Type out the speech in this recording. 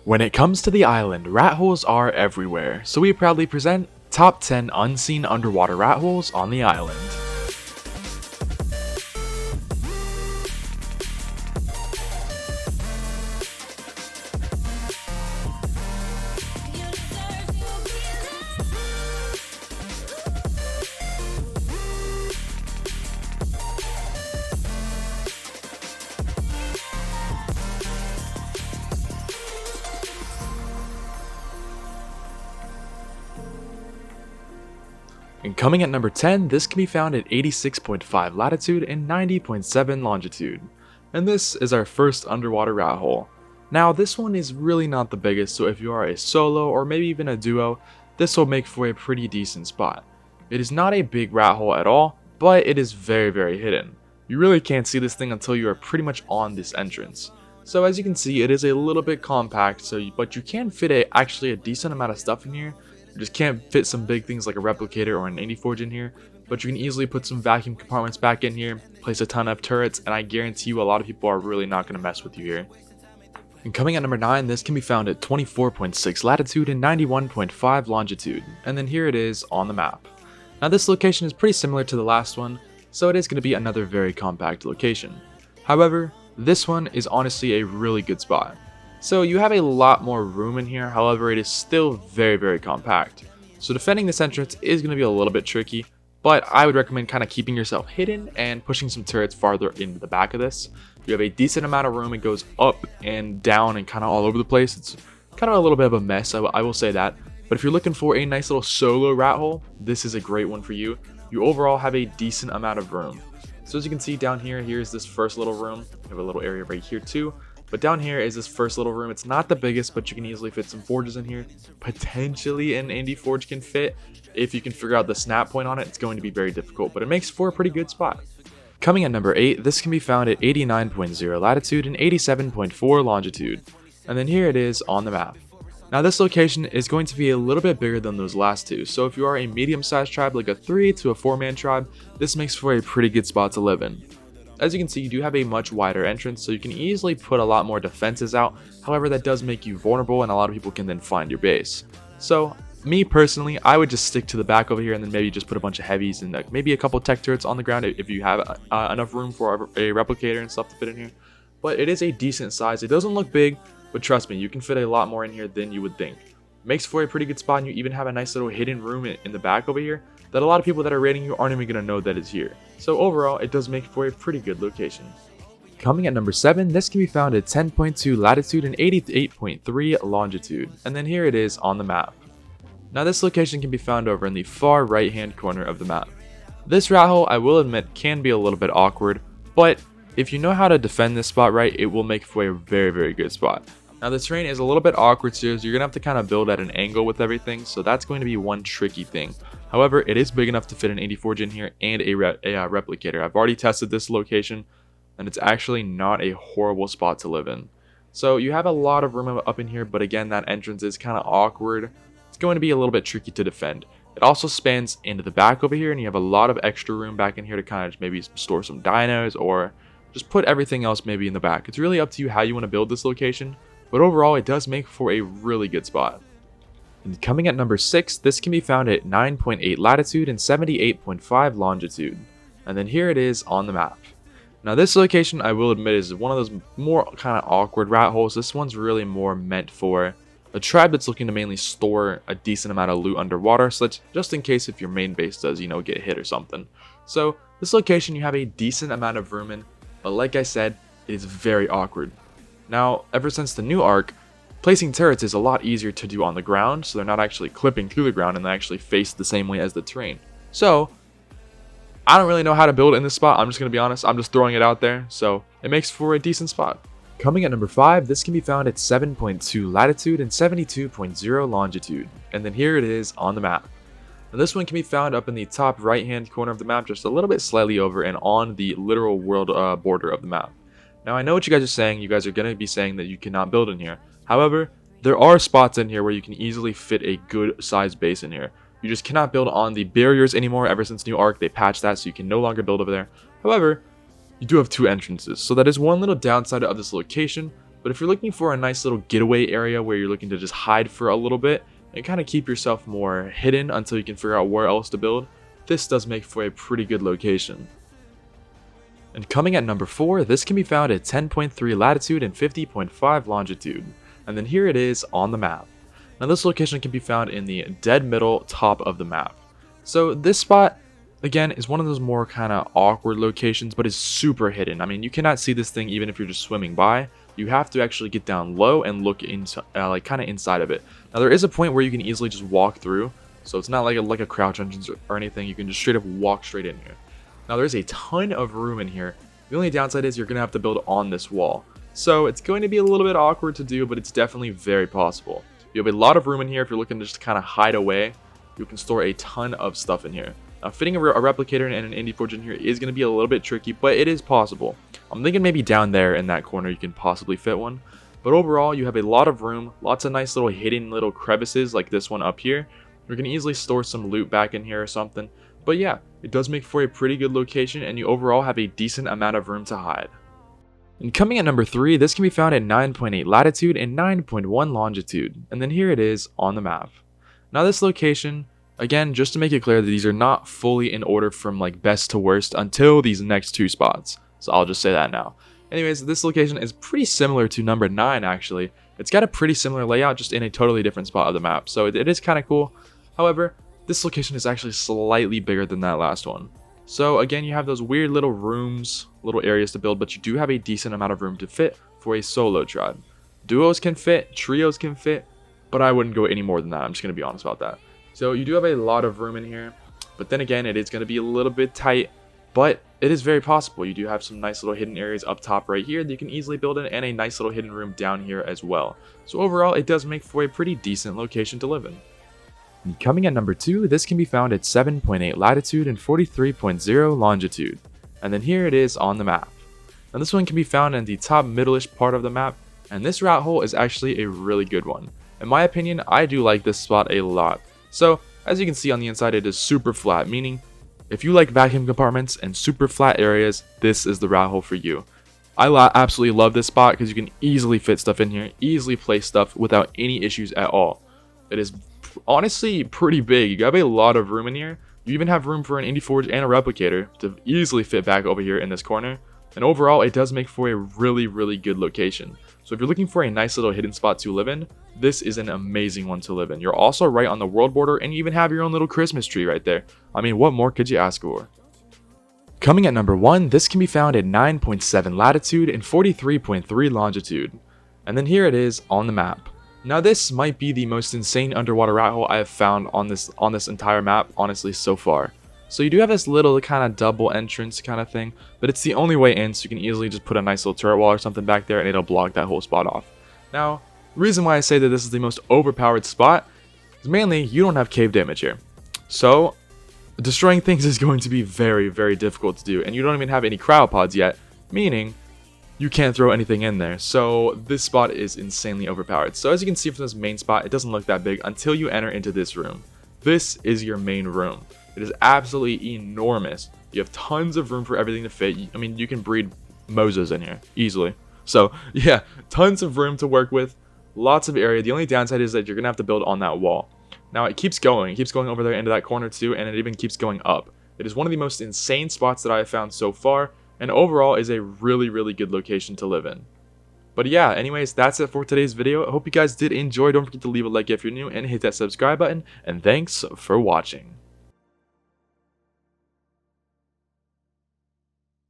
When it comes to the island, rat holes are everywhere, so we proudly present Top 10 Unseen Underwater Rat Holes on the Island. And coming at number 10, this can be found at 86.5 latitude and 90.7 longitude. And this is our first underwater rat hole. Now this one is really not the biggest, so if you are a solo or maybe even a duo, this will make for a pretty decent spot. It is not a big rat hole at all, but it is very hidden. You really can't see this thing until you are pretty much on this entrance. So as you can see, it is a little bit compact, but you can fit actually a decent amount of stuff in here. You just can't fit some big things like a replicator or an AnyForge in here, but you can easily put some vacuum compartments back in here, place a ton of turrets, and I guarantee you a lot of people are really not going to mess with you here. And coming at number 9, this can be found at 24.6 latitude and 91.5 longitude, and then here it is on the map. Now this location is pretty similar to the last one, so it is going to be another very compact location. However, this one is honestly a really good spot. So you have a lot more room in here, however it is still very compact. So defending this entrance is going to be a little bit tricky, but I would recommend kind of keeping yourself hidden and pushing some turrets farther into the back of this. You have a decent amount of room, it goes up and down and kind of all over the place. It's kind of a little bit of a mess, I will say that. But if you're looking for a nice little solo rat hole, this is a great one for you. You overall have a decent amount of room. So as you can see down here, here's this first little room. You have a little area right here too. But down here is this first little room. It's not the biggest, but you can easily fit some forges in here. Potentially an indie forge can fit. If you can figure out the snap point on it, it's going to be very difficult, but it makes for a pretty good spot. Coming at number 8, this can be found at 89.0 latitude and 87.4 longitude. And then here it is on the map. Now this location is going to be a little bit bigger than those last two, so if you are a medium-sized tribe like a 3 to a 4-man tribe, this makes for a pretty good spot to live in. As you can see, you do have a much wider entrance, so you can easily put a lot more defenses out. However, that does make you vulnerable, and a lot of people can then find your base. So, me personally, I would just stick to the back over here, and then maybe just put a bunch of heavies and maybe a couple tech turrets on the ground if you have enough room for a replicator and stuff to fit in here. But it is a decent size. It doesn't look big, but trust me, you can fit a lot more in here than you would think. Makes for a pretty good spot, and you even have a nice little hidden room in the back over here that a lot of people that are raiding you aren't even going to know that is here. So overall, it does make for a pretty good location. Coming at number 7, this can be found at 10.2 latitude and 88.3 longitude, and then here it is on the map. Now this location can be found over in the far right hand corner of the map. This rat hole, I will admit, can be a little bit awkward, but if you know how to defend this spot right, it will make for a very good spot. Now the terrain is a little bit awkward here, so you're going to have to kind of build at an angle with everything, so that's going to be one tricky thing. However, it is big enough to fit an AnyForge in here and a replicator. I've already tested this location, and it's actually not a horrible spot to live in. So you have a lot of room up in here, but again, that entrance is kind of awkward. It's going to be a little bit tricky to defend. It also spans into the back over here, and you have a lot of extra room back in here to kind of maybe store some dinos or just put everything else maybe in the back. It's really up to you how you want to build this location, but overall, it does make for a really good spot. And coming at number 6, this can be found at 9.8 latitude and 78.5 longitude. And then here it is on the map. Now this location, I will admit, is one of those more kind of awkward rat holes. This one's really more meant for a tribe that's looking to mainly store a decent amount of loot underwater, so that's just in case if your main base does, get hit or something. So this location, you have a decent amount of room in, but like I said, it is very awkward. Now, ever since the new ARK, placing turrets is a lot easier to do on the ground, so they're not actually clipping through the ground and they actually face the same way as the terrain. So, I don't really know how to build in this spot, I'm just going to be honest, I'm just throwing it out there, so it makes for a decent spot. Coming at number 5, this can be found at 7.2 latitude and 72.0 longitude, and then here it is on the map. Now this one can be found up in the top right hand corner of the map, just a little bit slightly over and on the literal world border of the map. Now I know what you guys are saying, you guys are going to be saying that you cannot build in here. However, there are spots in here where you can easily fit a good sized base in here. You just cannot build on the barriers anymore. Ever since new ARK, they patched that, so you can no longer build over there. However, you do have 2 entrances, so that is one little downside of this location, But if you're looking for a nice little getaway area where you're looking to just hide for a little bit and kind of keep yourself more hidden until you can figure out where else to build, this does make for a pretty good location. And coming at number 4, this can be found at 10.3 latitude and 50.5 longitude. And then here it is on the map. Now this location can be found in the dead middle top of the map. So this spot, again, is one of those more kind of awkward locations, but is super hidden. I mean, you cannot see this thing even if you're just swimming by. You have to actually get down low and look into, like kind of inside of it. Now there is a point where you can easily just walk through, so it's not like a crouch entrance or anything. You can just straight up walk straight in here. Now there's a ton of room in here. The only downside is you're going to have to build on this wall. So it's going to be a little bit awkward to do, but it's definitely very possible. You have a lot of room in here if you're looking to just kind of hide away. You can store a ton of stuff in here. Now fitting a replicator and an indie forge in here is going to be a little bit tricky, but it is possible. I'm thinking maybe down there in that corner you can possibly fit one. But overall, you have a lot of room, lots of nice little hidden little crevices like this one up here. You can easily store some loot back in here or something. But yeah, it does make for a pretty good location, and you overall have a decent amount of room to hide. And coming at number 3, this can be found at 9.8 latitude and 9.1 longitude. And then here it is on the map. Now this location, again, just to make it clear that these are not fully in order from like best to worst until these next 2 spots. So I'll just say that now. Anyways, this location is pretty similar to number 9 actually. It's got a pretty similar layout, just in a totally different spot of the map. So it is kind of cool. However, this location is actually slightly bigger than that last one. So again, you have those weird little rooms, little areas to build, but you do have a decent amount of room to fit for a solo tribe. Duos can fit, trios can fit, but I wouldn't go any more than that. I'm just going to be honest about that. So you do have a lot of room in here, but then again, it is going to be a little bit tight, but it is very possible. You do have some nice little hidden areas up top right here that you can easily build in, and a nice little hidden room down here as well. So overall, it does make for a pretty decent location to live in. And coming at number 2, this can be found at 7.8 latitude and 43.0 longitude. And then here it is on the map. Now this one can be found in the top middle-ish part of the map, and this route hole is actually a really good one. In my opinion, I do like this spot a lot. So, as you can see on the inside, it is super flat, meaning if you like vacuum compartments and super flat areas, this is the route hole for you. I absolutely love this spot because you can easily fit stuff in here, easily place stuff without any issues at all. It is honestly pretty big. You have a lot of room in here. You even have room for an indie forge and a replicator to easily fit back over here in this corner. And overall, it does make for a really, really good location. So if you're looking for a nice little hidden spot to live in, this is an amazing one to live in. You're also right on the world border, and you even have your own little Christmas tree right there. I mean, what more could you ask for? Coming at number 1, this can be found at 9.7 latitude and 43.3 longitude. And then here it is on the map. Now this might be the most insane underwater rat hole I have found on this entire map, honestly, so far. So you do have this little kind of double entrance kind of thing, but it's the only way in, so you can easily just put a nice little turret wall or something back there and it'll block that whole spot off. Now, the reason why I say that this is the most overpowered spot is mainly you don't have cave damage here. So destroying things is going to be very, very difficult to do, and you don't even have any cryopods yet, meaning you can't throw anything in there. So this spot is insanely overpowered. So as you can see from this main spot, it doesn't look that big until you enter into this room. This is your main room. It is absolutely enormous. You have tons of room for everything to fit. I mean, you can breed Moses in here easily. So yeah, tons of room to work with, lots of area. The only downside is that you're gonna have to build on that wall. Now it keeps going over there into that corner too, and it even keeps going up. It is one of the most insane spots that I have found so far, and overall is a really, really good location to live in. But yeah, anyways, that's it for today's video. I hope you guys did enjoy. Don't forget to leave a like if you're new and hit that subscribe button, and thanks for watching.